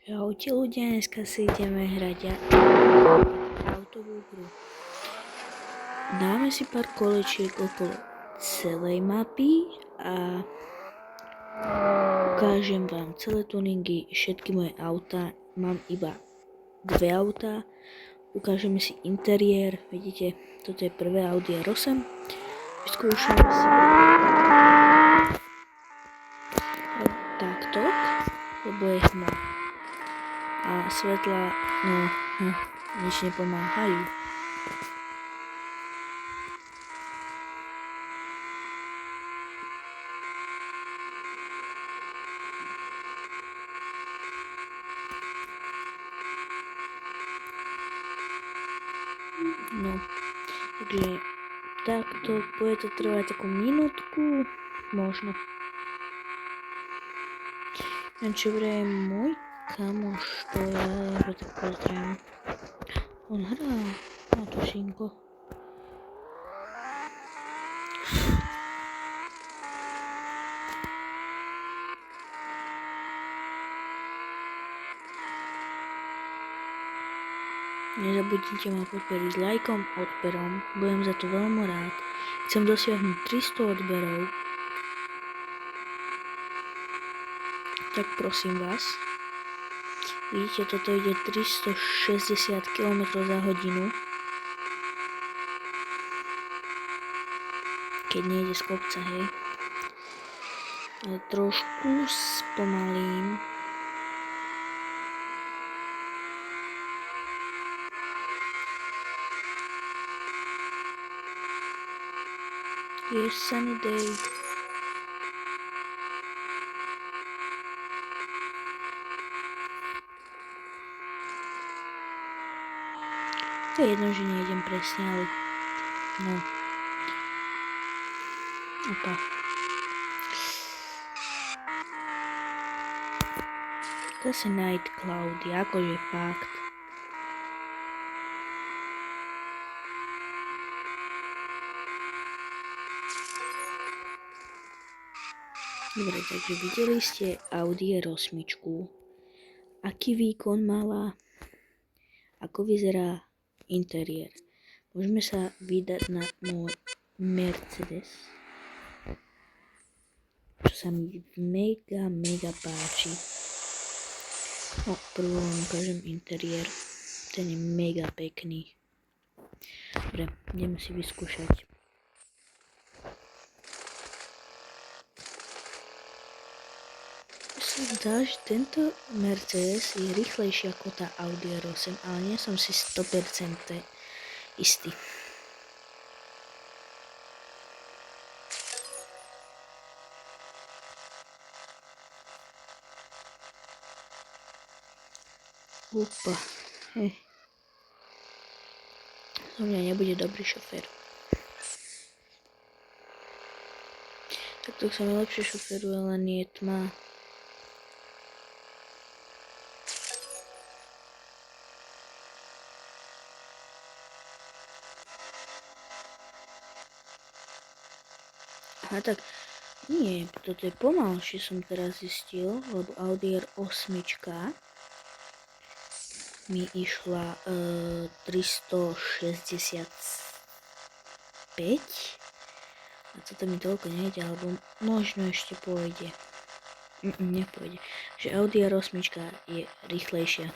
Čaute ľudia, dneska si ideme hrať autovú hru. Dáme si pár kolečiek okolo celej mapy a ukážem vám celé tuningy, všetky moje autá. Mám iba 2 autá. Ukážeme si interiér, vidíte, toto je prvé Audi R8. Vyskúšame si takto, lebo je tma. A svetla, nič nepomáhajú. No, takže takto bude to trvať takú minútku, možno. Čo vraj môj kamoš, to ja ho tak pozriem. On hrá na tušinko. Nezabudnite ma podporiť lajkom, odberom, budem za to veľmi rád. Chcem dosiahnuť 300 odberov. Tak prosím vás. Vidíte, toto ide 360 km za hodinu. Keď nejde z kopca, hej. Ale trošku spomalím. Je sunny day. To je jedno, že nejdem presne, ale no. Opa. Zase night cloudy, akože fakt. Dobre, takže videli ste Audi R8. Aký výkon mala? Ako vyzerá interiér? Môžeme sa vydať na môj Mercedes, čo sa mi mega páči. No, prvom vám ukážem interiér. Ten je mega pekný. Dobre, ideme si vyskúšať. Zdá, že tento Mercedes je rýchlejší ako tá Audi R8, ale nie som si 100% istý. Opa, zo mňa nebude dobrý šofér. Takto sa mi lepšie šoféruje, len je tma. Aha, tak nie, toto je pomalšie, som teraz zistil, lebo Audi R8 mi išla 365 a toto mi toľko nejde, alebo možno ešte pôjde. Nepôjde. Že Audi R8 je rýchlejšia.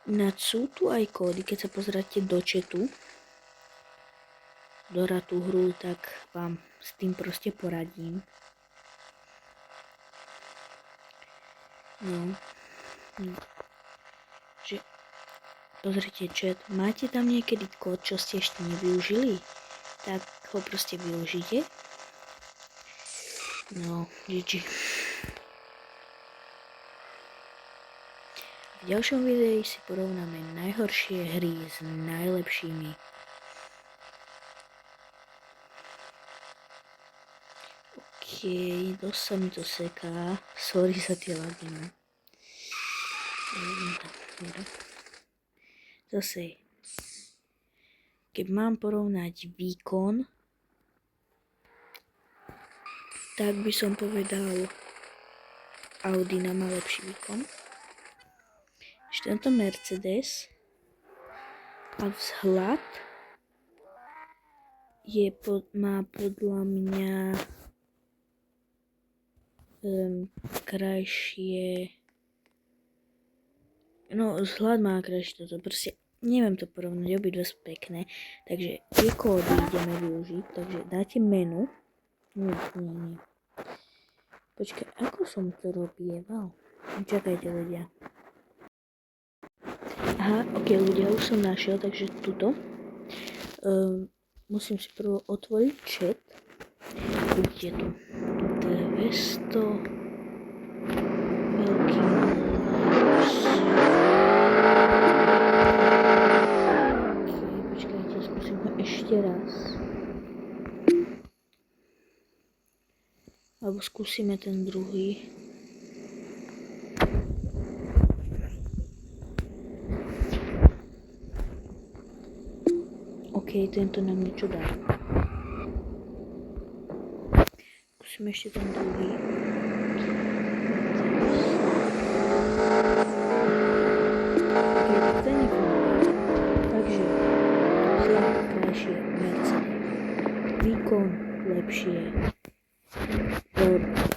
Ináč sú tu aj kódy, keď sa pozráte do chatu, dohrať tú hru, tak vám s tým proste poradím. No. Že pozrite chat, máte tam niekedy kód, čo ste ešte nevyužili? Tak ho proste využite. No, GG. V ďalšom videu si porovnáme najhoršie hry s najlepšími. Dosť sa mi to seká. Sorry za tie lagy, no. Zase, keď mám porovnať výkon, tak by som povedal Audi má lepší výkon. Ešte tento Mercedes a vzhľad má podľa mňa krajšie, no vzhľad má krajšie toto, proste neviem to porovnať, obidve sú pekné, takže tie kódy ideme využiť, takže dáte menu, nie. Počkaj, ako som to robieval? Čakajte ľudia. Aha, ok ľudia, už som našiel, takže tuto. Musím si prvo otvoriť chat. Vidíte tu 200 veľký plus. Počkajte, skúsim ho ešte raz. Alebo skúsime ten druhý. OK, tento nám niečo dá. Skúsime ešte ten druhý. OK, tak ten nefunguje. Takže vzhľad krajšie Mercedes. Výkon lepšie.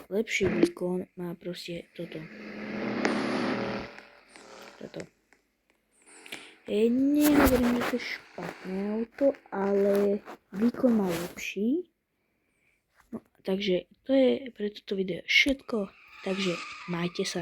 Lepší výkon má proste toto. Nehovorím, že to je špatné auto, ale výkon má lepší. No, takže to je pre toto video všetko. Takže majte sa.